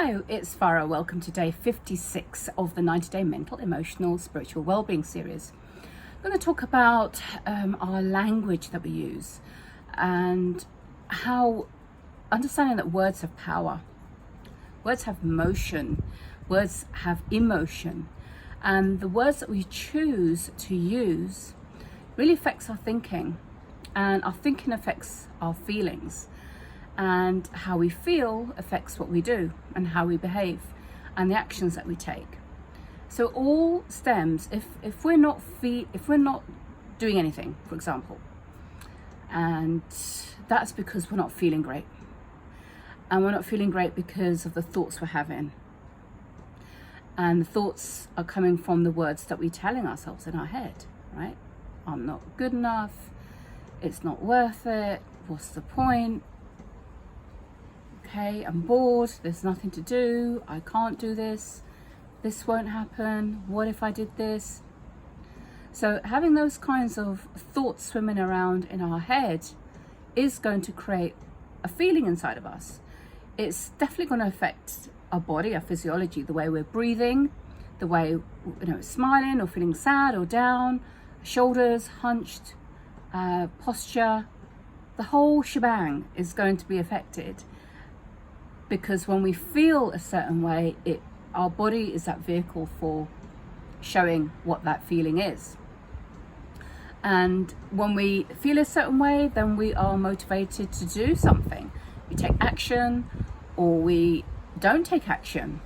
Hi, it's Farah. Welcome to day 56 of the 90-day mental, emotional, spiritual well-being series. I'm going to talk about our language that we use and how understanding that words have power. Words have motion. Words have emotion. And the words that we choose to use really affects our thinking. And our thinking affects our feelings. And how we feel affects what we do and how we behave and the actions that we take. So it all stems if we're not doing anything, for example, and that's because we're not feeling great. And we're not feeling great because of the thoughts we're having. And the thoughts are coming from the words that we're telling ourselves in our head, right? I'm not good enough. It's not worth it. What's the point? Okay, I'm bored, there's nothing to do, I can't do this won't happen, what if I did this? So having those kinds of thoughts swimming around in our head is going to create a feeling inside of us. It's definitely going to affect our body, our physiology, the way we're breathing, the way smiling or feeling sad or down, shoulders hunched, posture, the whole shebang is going to be affected. Because when we feel a certain way, our body is that vehicle for showing what that feeling is. And when we feel a certain way, then we are motivated to do something. We take action or we don't take action.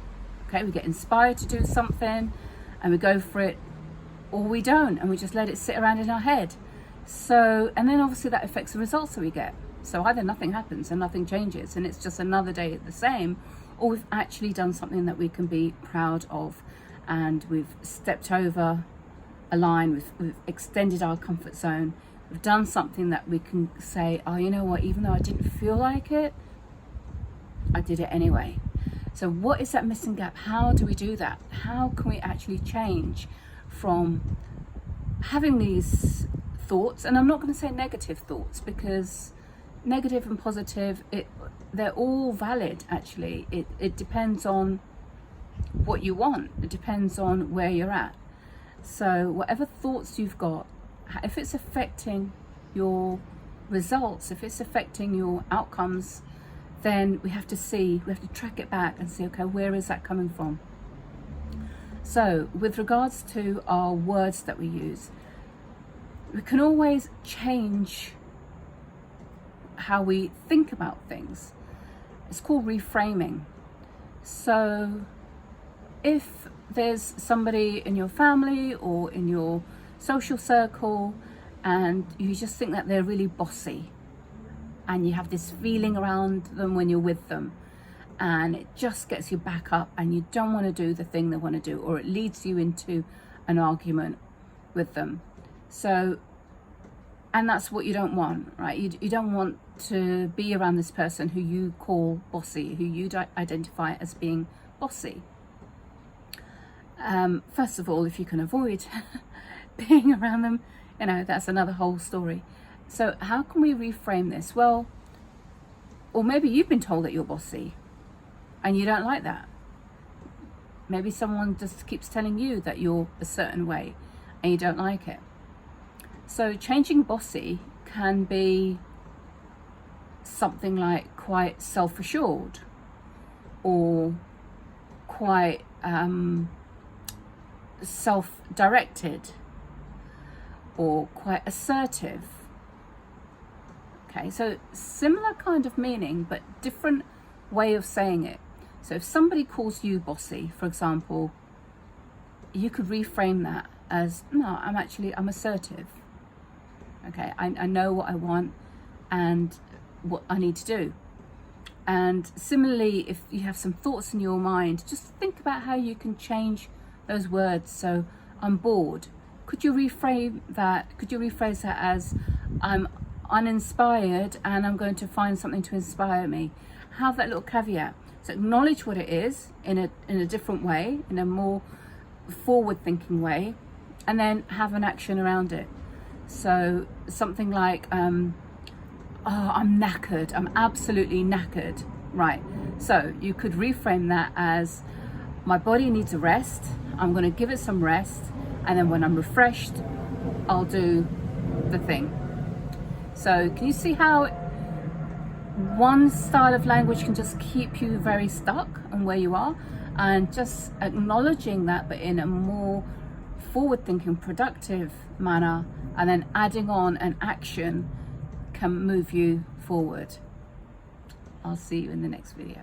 Okay, we get inspired to do something and we go for it, or we don't and we just let it sit around in our head. So, and then obviously that affects the results that we get. So either nothing happens and nothing changes and it's just another day the same, or we've actually done something that we can be proud of and we've stepped over a line, we've extended our comfort zone, we've done something that we can say, oh, you know what, even though I didn't feel like it, I did it anyway. So what is that missing gap? How do we do that? How can we actually change from having these thoughts? And I'm not going to say negative thoughts, because negative and positive, they're all valid actually. It depends on what you want. It depends on where you're at. So whatever thoughts you've got, if it's affecting your results, if it's affecting your outcomes, then we have to track it back and see, okay, where is that coming from? So with regards to our words that we use, we can always change how we think about things. It's called reframing. So if there's somebody in your family or in your social circle and you just think that they're really bossy and you have this feeling around them when you're with them and it just gets you back up and you don't want to do the thing they want to do, or it leads you into an argument with them. So, and that's what you don't want, right? You don't want to be around this person who you call bossy, who you identify as being bossy. First of all, if you can avoid being around them, that's another whole story. So how can we reframe this? Well, or maybe you've been told that you're bossy and you don't like that. Maybe someone just keeps telling you that you're a certain way and you don't like it. So changing bossy can be something like quite self-assured or quite self-directed or quite assertive. Okay, so similar kind of meaning but different way of saying it. So if somebody calls you bossy, for example, you could reframe that as, no, I'm assertive. Okay, I know what I want and what I need to do. And similarly, if you have some thoughts in your mind, just think about how you can change those words. So I'm bored. Could you reframe that? Could you rephrase that as, I'm uninspired and I'm going to find something to inspire me? Have that little caveat. So acknowledge what it is in a different way, in a more forward thinking way, and then have an action around it. So something like, oh, I'm knackered. I'm absolutely knackered. Right, so you could reframe that as, my body needs a rest, I'm going to give it some rest, and then when I'm refreshed, I'll do the thing. So can you see how one style of language can just keep you very stuck on where you are? And just acknowledging that, but in a more forward thinking, productive manner, and then adding on an action can move you forward. I'll see you in the next video.